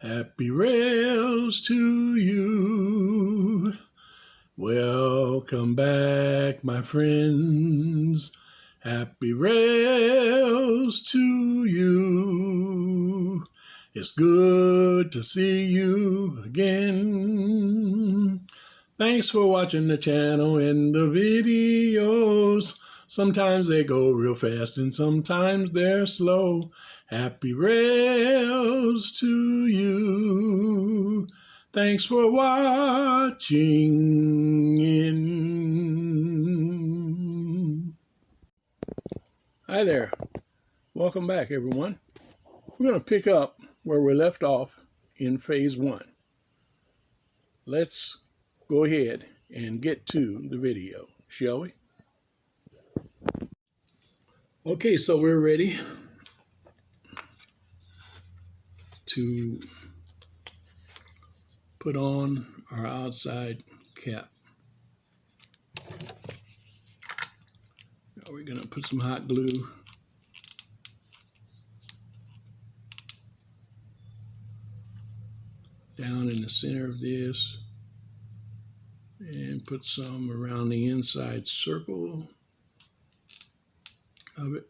Happy rails to you. Welcome back, my friends. Happy rails to you. It's good to see you again. Thanks for watching the channel and the videos. Sometimes they go real fast and sometimes they're slow. Happy rails to you. Thanks for watching. Hi there. Welcome back, everyone. We're going to pick up where we left off in phase 1. Let's go ahead and get to the video, shall we? Okay, so we're ready to put on our outside cap. Now we're going to put some hot glue down in the center of this and put some around the inside circle of it.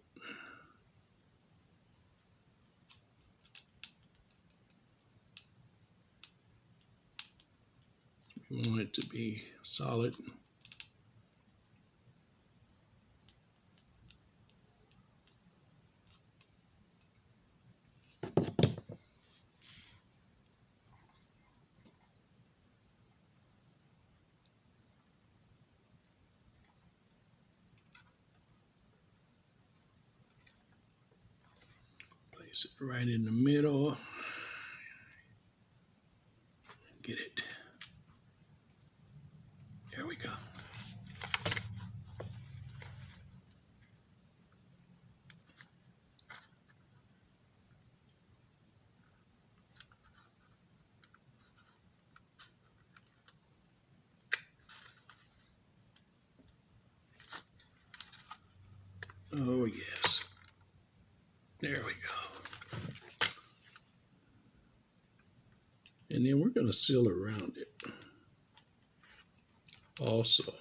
We want it to be solid. Place it right in the middle. Get it. There we go. Oh, yes. There we go. And then we're going to seal around it also.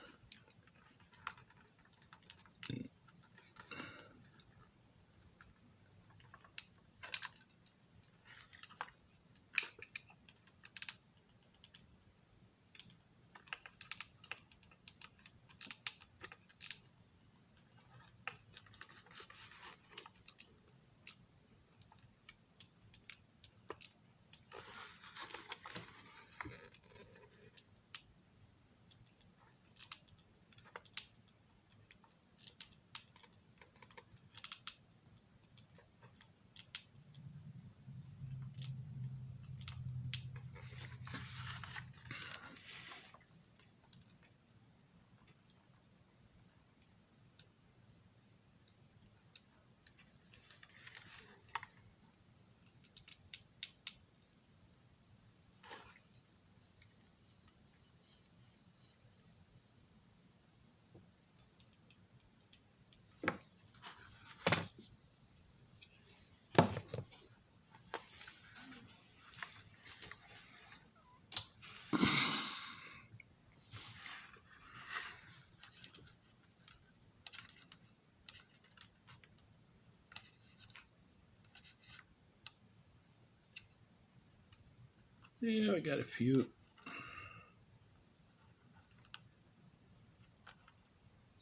Yeah, I got a few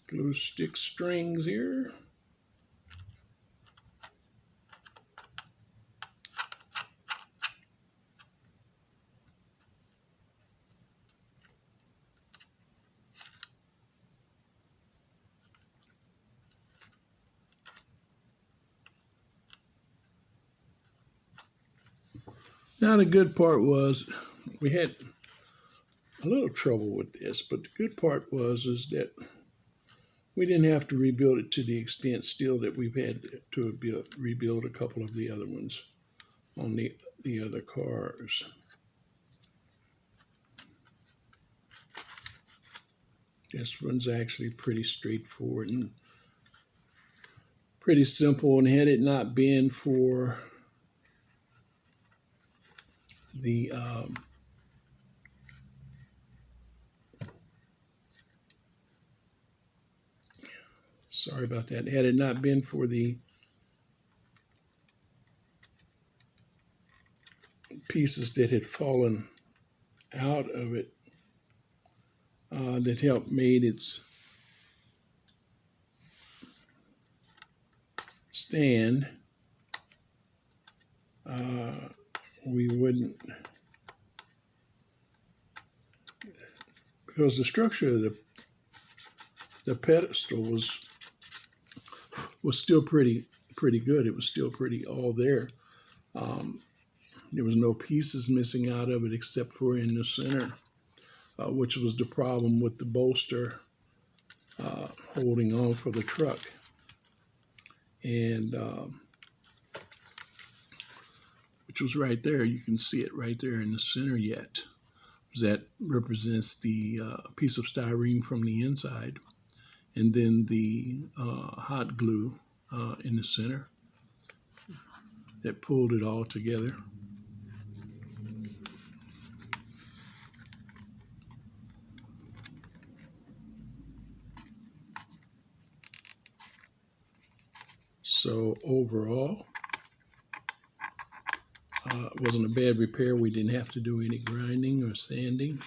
glue stick strings here. Now the good part was we had a little trouble with this, but the good part was that we didn't have to rebuild it to the extent still that we've had to rebuild a couple of the other ones on the other cars. This one's actually pretty straightforward and pretty simple, and had it not been for the sorry about that. Had it not been for the pieces that had fallen out of it that helped made its stand, we wouldn't, because the structure of the pedestal was still pretty good. It was still pretty all there. There was no pieces missing out of it except for in the center, which was the problem with the bolster holding on for the truck. And which was right there. You can see it right there in the center yet. That represents the piece of styrene from the inside, and then the hot glue in the center that pulled it all together. So overall, it wasn't a bad repair. We didn't have to do any grinding or sanding.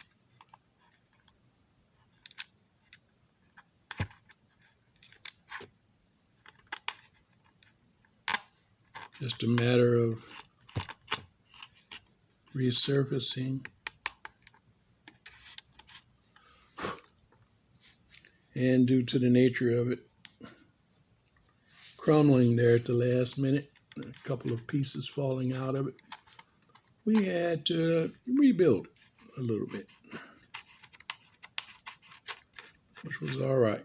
Just a matter of resurfacing and due to the nature of it crumbling there at the last minute, a couple of pieces falling out of it, we had to rebuild a little bit, which was all right.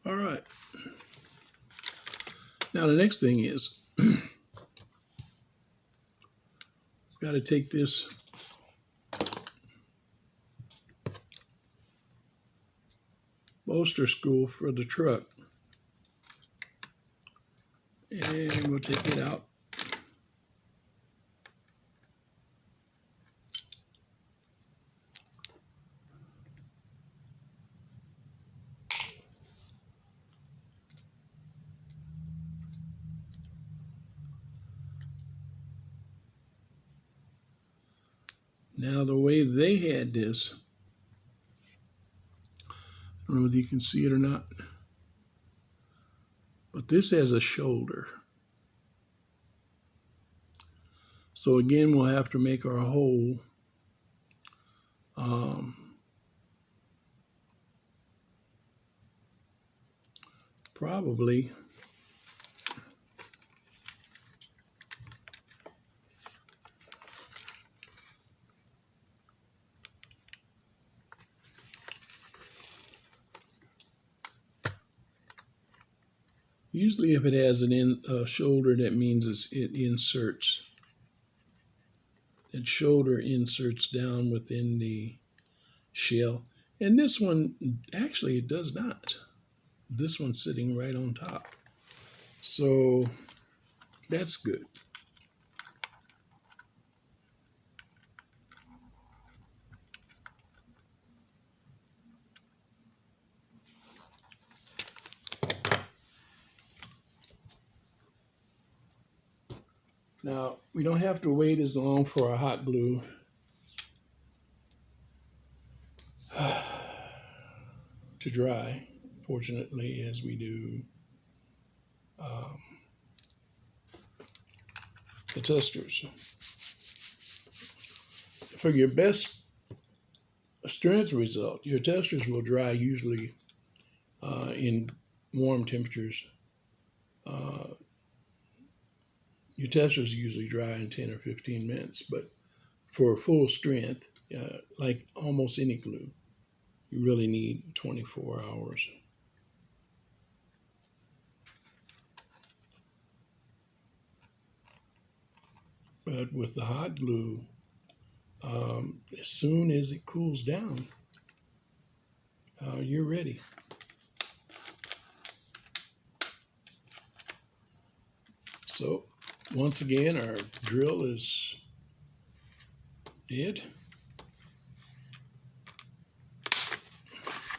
All right. Now the next thing is, got to take this bolster spool for the truck, and we'll take it out. Now the way they had this, I don't know if you can see it or not, but this has a shoulder. So again, we'll have to make our hole probably usually if it has a shoulder, that means it inserts. That shoulder inserts down within the shell. And this one, actually, it does not. This one's sitting right on top. So that's good. Now, we don't have to wait as long for our hot glue to dry, fortunately, as we do the testers. For your best strength result, your testers will dry usually in warm temperatures. Your testers usually dry in 10 or 15 minutes, but for full strength, like almost any glue, you really need 24 hours. But with the hot glue, as soon as it cools down, you're ready. So once again, our drill is dead.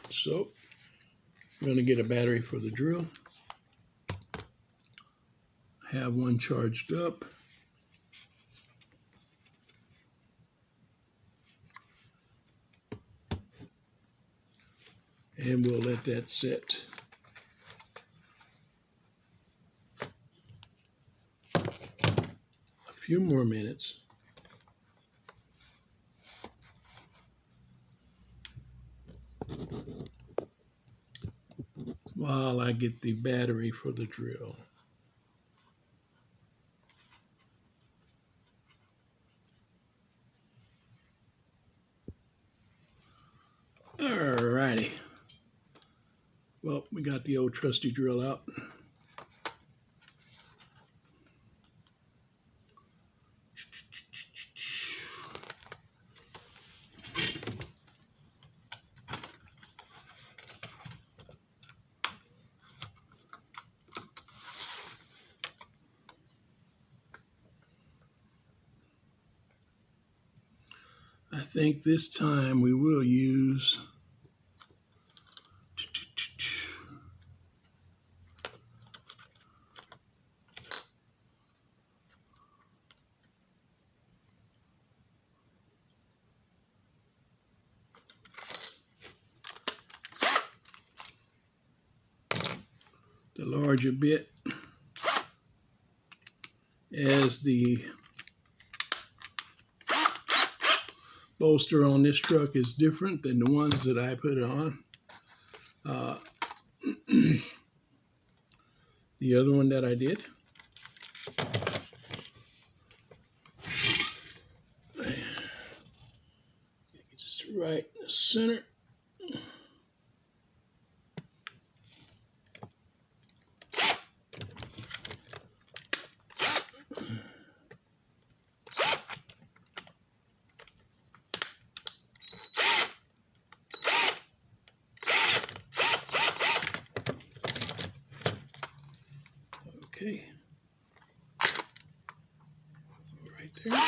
So I'm going to get a battery for the drill. Have one charged up. And we'll let that set. A few more minutes. While I get the battery for the drill. Alrighty. Well, we got the old trusty drill out. I think this time we will use the larger bit, as the bolster on this truck is different than the ones that I put on. The other one that I did. Just right in the center. Okay, right there.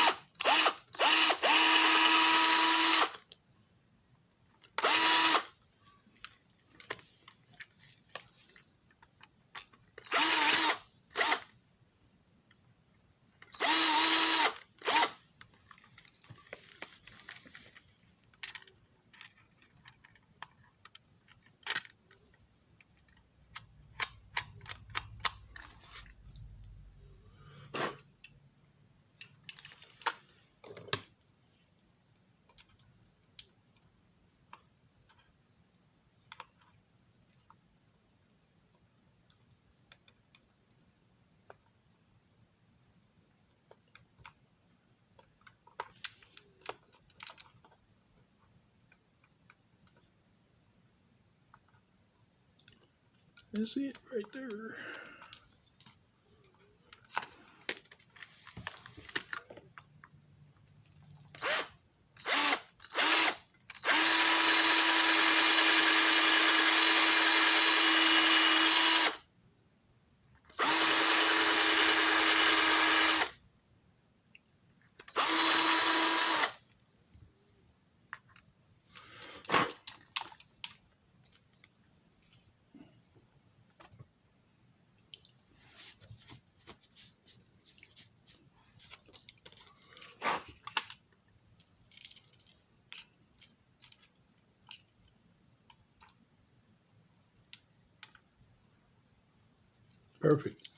That's it right there. Perfect.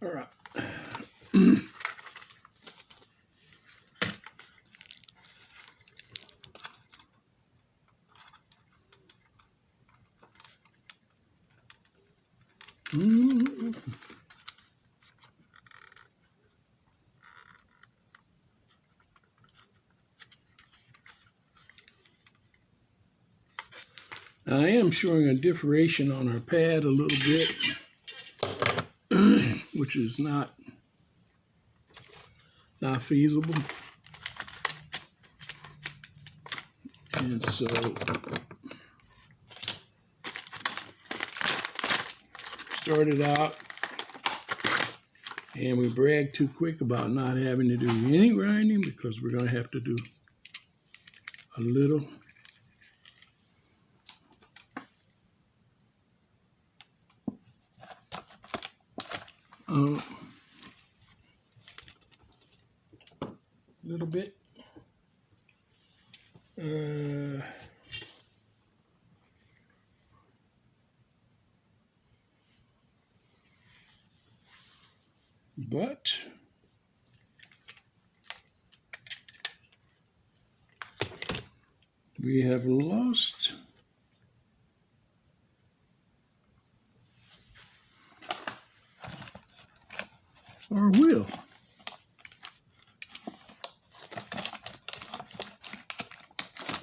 All right. Now, I am showing a diffraction on our pad a little bit, which is not feasible. And so started out, and we bragged too quick about not having to do any grinding because we're going to have to do a little. Little bit. But we have lost our wheel.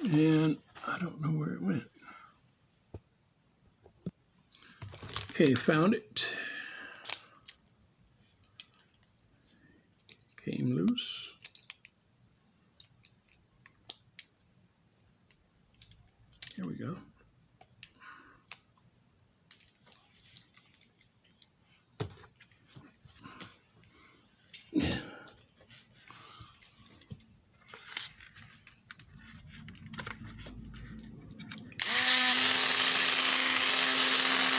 And I don't know where it went. Okay, found it. Came loose. Here we go.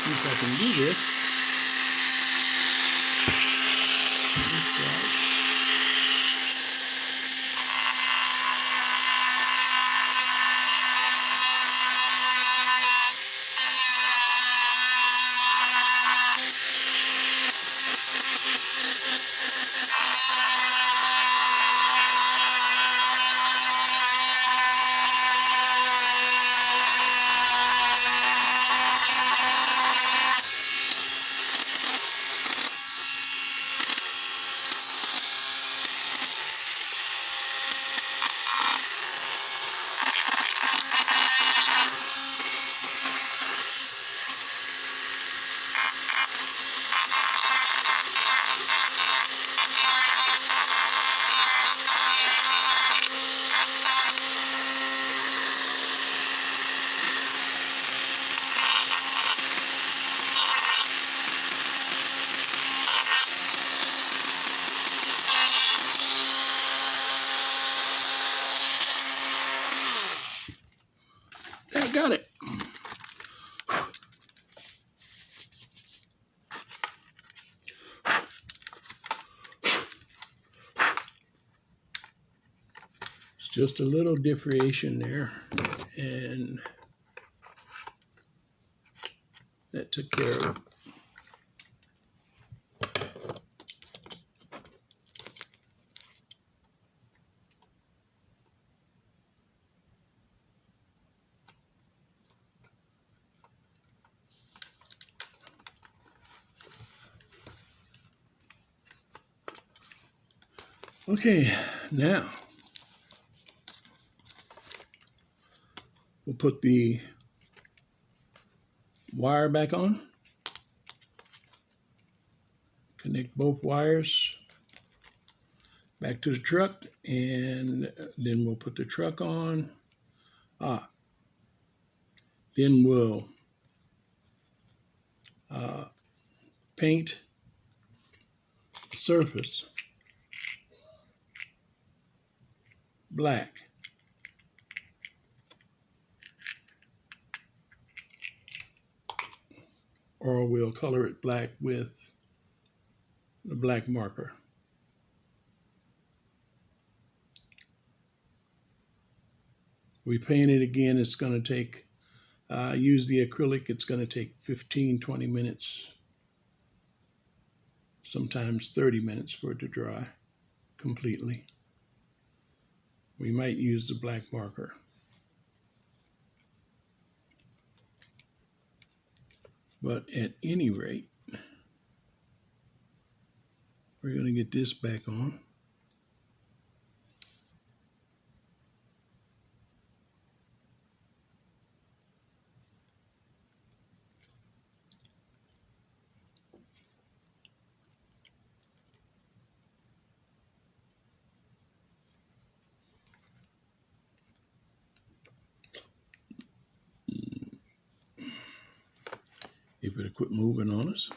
See if I can do this. I got it. It's just a little diffraction there, and that took care of it. Okay, now we'll put the wire back on, connect both wires back to the truck, and then we'll put the truck on. Then we'll paint the surface black. Or we'll color it black with the black marker. We paint it again, it's going to take, use the acrylic, it's going to take 15-20 minutes, sometimes 30 minutes for it to dry completely. We might use the black marker. But at any rate, we're going to get this back on. better quit moving on us.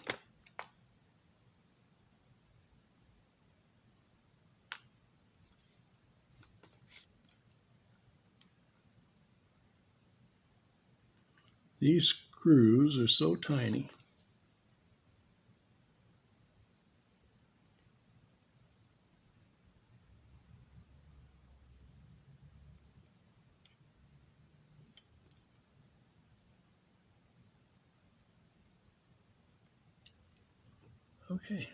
These screws are so tiny. Okay.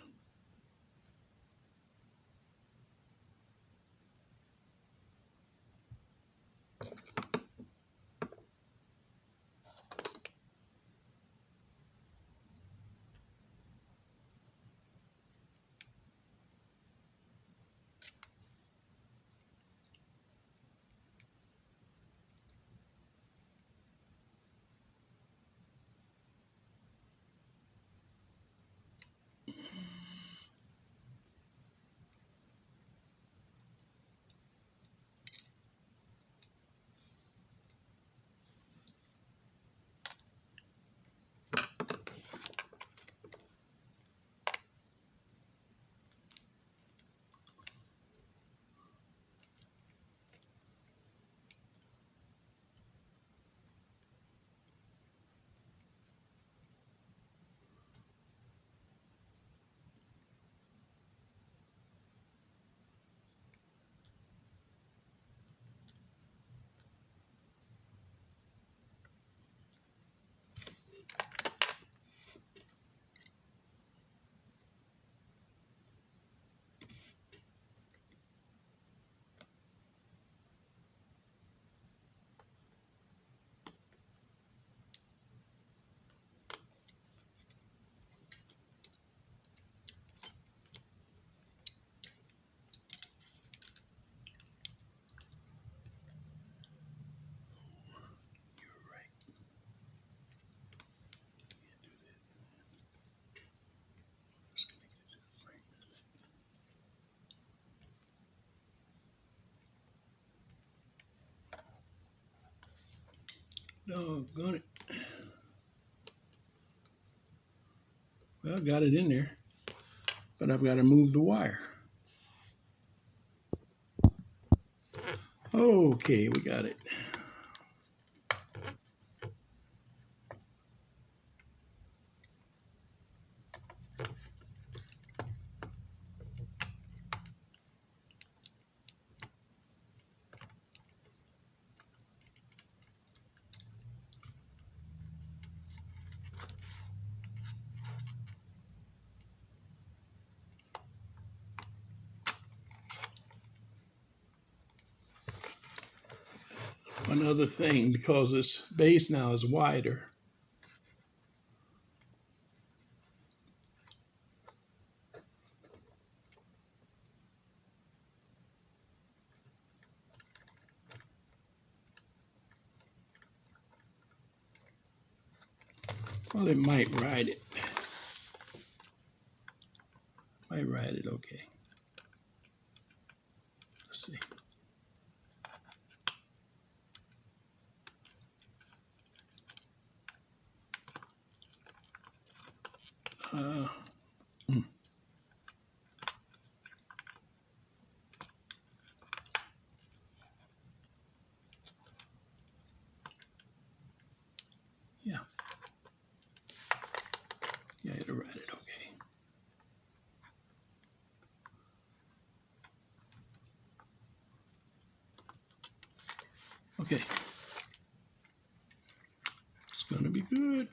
Doggone it. Well, got it in there, but I've got to move the wire. Okay, we got it. One other thing, because this base now is wider, well, it might ride it. Might ride it okay. Let's see. Uh, mm. Yeah. Yeah, it'll ride it okay. Okay. It's gonna be good.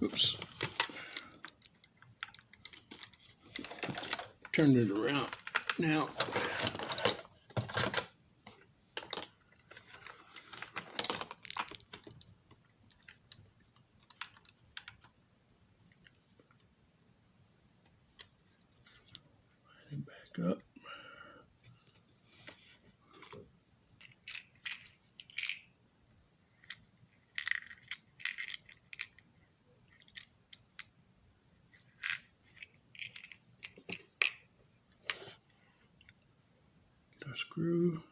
Oops. Turn it around now. screw.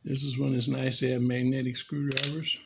This is when it's nice to have magnetic screwdrivers.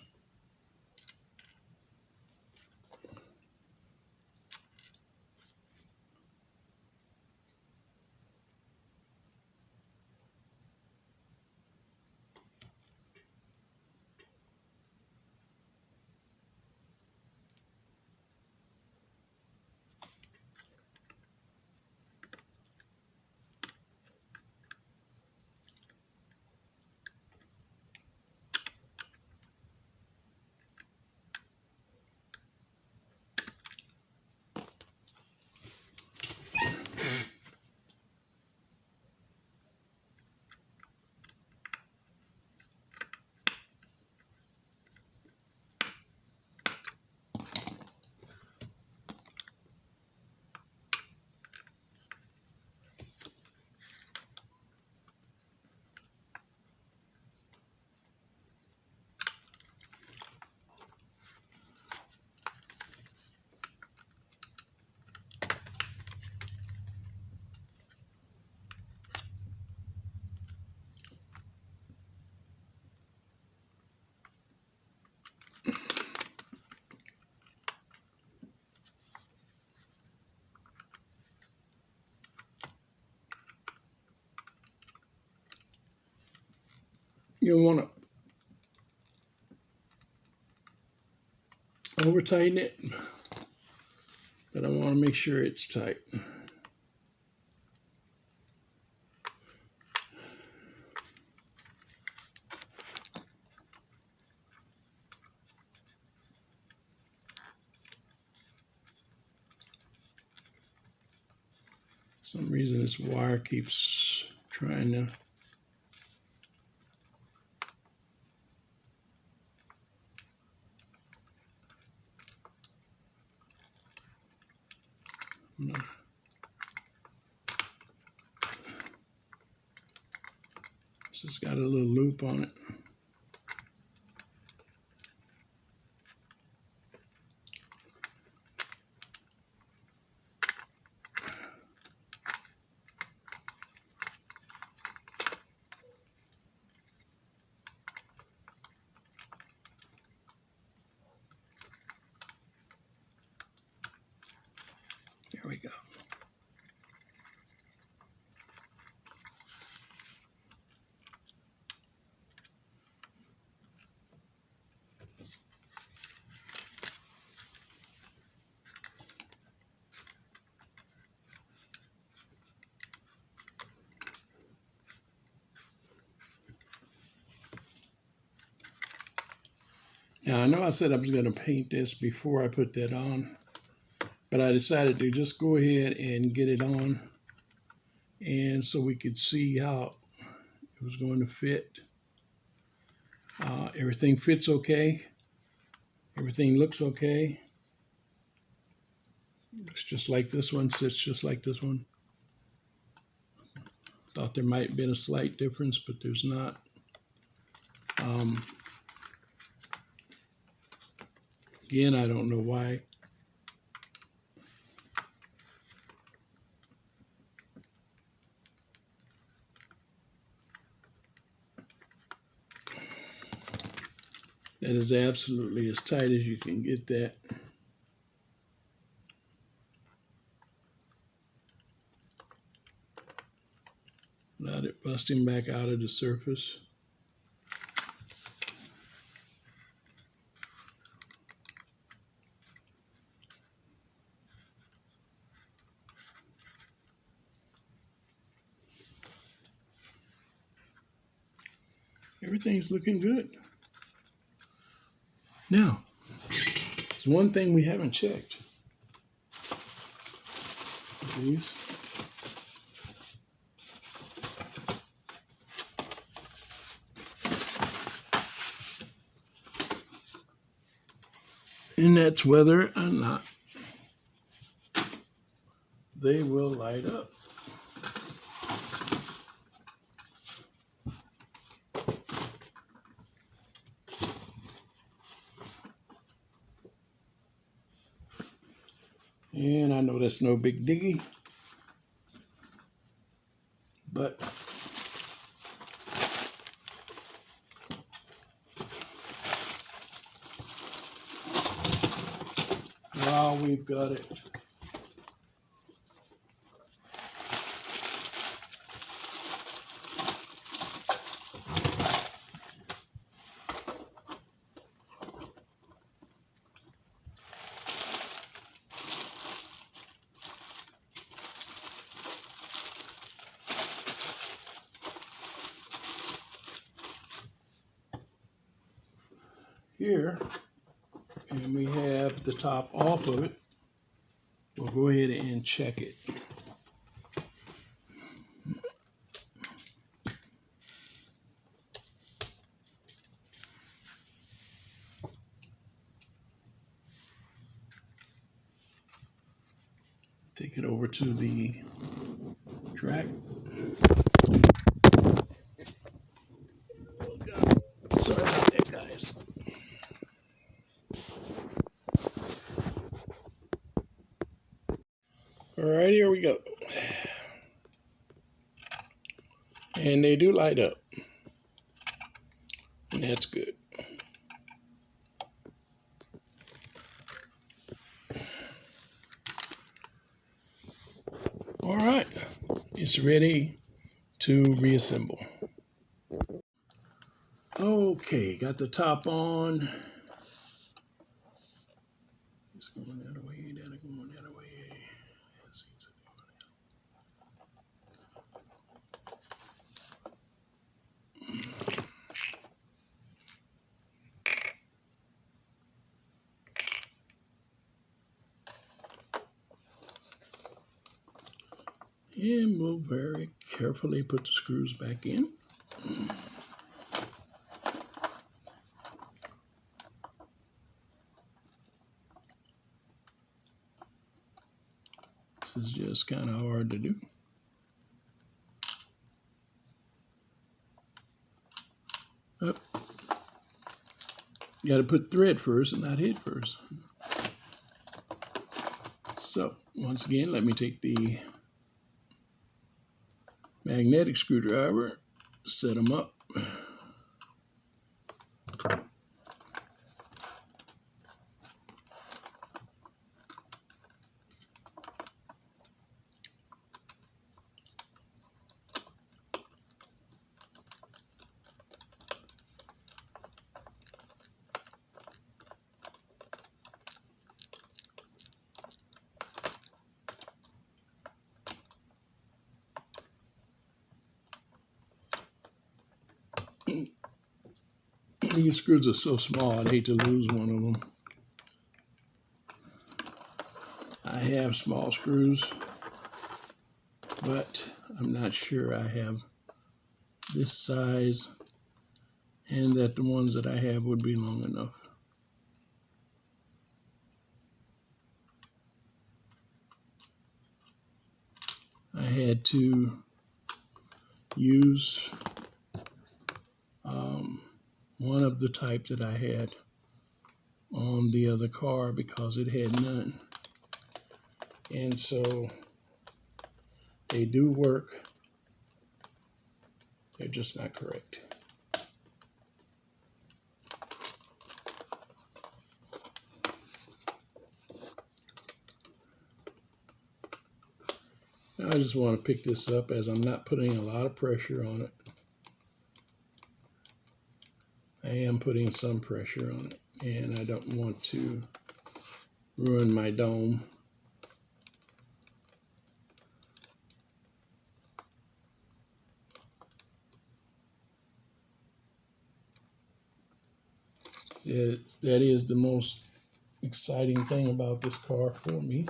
You'll want to over tighten it, but I want to make sure it's tight. For some reason this wire keeps trying to this has got a little loop on it. There we go. Now, I know I said I was going to paint this before I put that on, but I decided to just go ahead and get it on, and so we could see how it was going to fit. Everything fits okay. Everything looks okay. Looks just like this one, sits just like this one. Thought there might have been a slight difference, but there's not. Again, I don't know why. That is absolutely as tight as you can get that. Without it busting back out of the surface. Everything's looking good. Now, there's one thing we haven't checked. These. And that's whether or not they will light up. And I know that's no big diggy, but while we've got it, here, and we have the top off of it, we'll go ahead and check it. Take it over to the track. Sorry about that, guys. All right, here we go. And they do light up. And that's good. All right, it's ready to reassemble. Okay, got the top on. It's going that way, that going that way. And we'll very carefully put the screws back in. This is just kind of hard to do. Oh. You got to put thread first and not head first. So, once again, let me take the magnetic screwdriver, set them up. These screws are so small, I'd hate to lose one of them. I have small screws, but I'm not sure I have this size and that the ones that I have would be long enough. I had to use one of the type that I had on the other car because it had none. And so they do work, they're just not correct. Now I just want to pick this up as I'm not putting a lot of pressure on it. I am putting some pressure on it, and I don't want to ruin my dome. That is the most exciting thing about this car for me.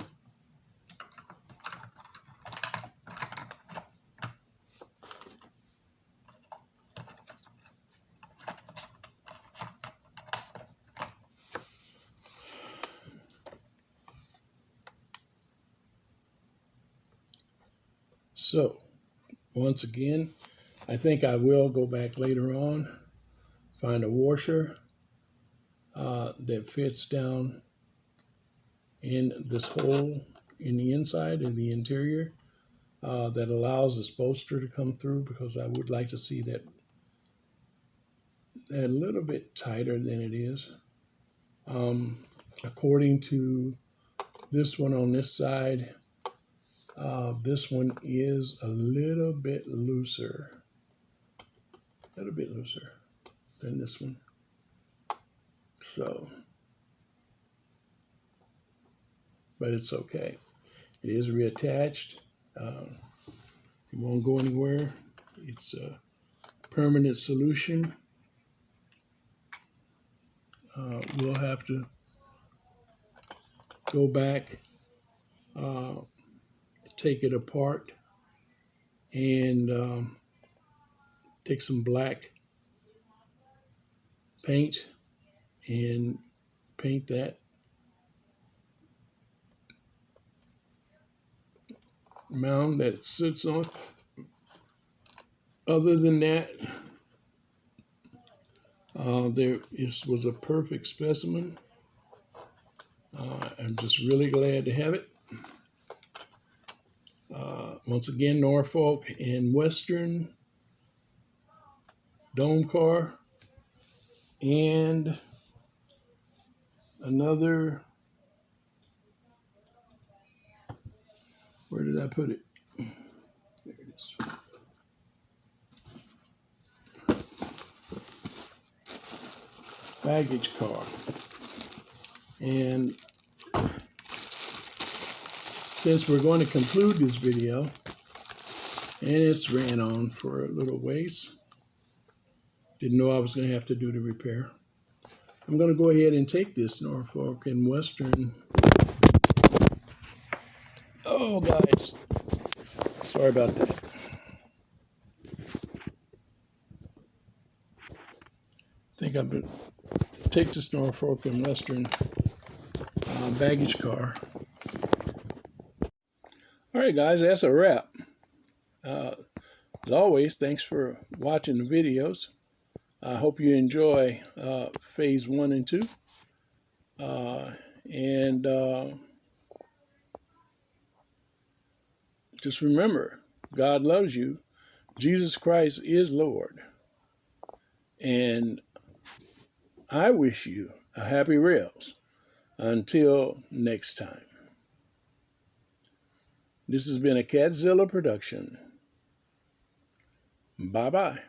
So, once again, I think I will go back later on, find a washer that fits down in this hole in the inside and the interior that allows this bolster to come through, because I would like to see that a little bit tighter than it is. According to this one on this side, this one is a little bit looser than this one. So, but it's okay. It is reattached. It won't go anywhere. It's a permanent solution. We'll have to go back, take it apart, and take some black paint and paint that mound that it sits on. Other than that, was a perfect specimen. I'm just really glad to have it. Once again, Norfolk and Western dome car, and another, where did I put it? There it is. Baggage car. And since we're going to conclude this video, and it's ran on for a little ways, didn't know I was going to have to do the repair, I'm going to go ahead and take this Norfolk and Western. Oh, guys, sorry about that. I think I'm going to take this Norfolk and Western baggage car. All right, guys, that's a wrap. As always, thanks for watching the videos. I hope you enjoy phase 1 and 2. Just remember, God loves you. Jesus Christ is Lord. And I wish you a happy rails. Until next time. This has been a Catzilla production. Bye-bye.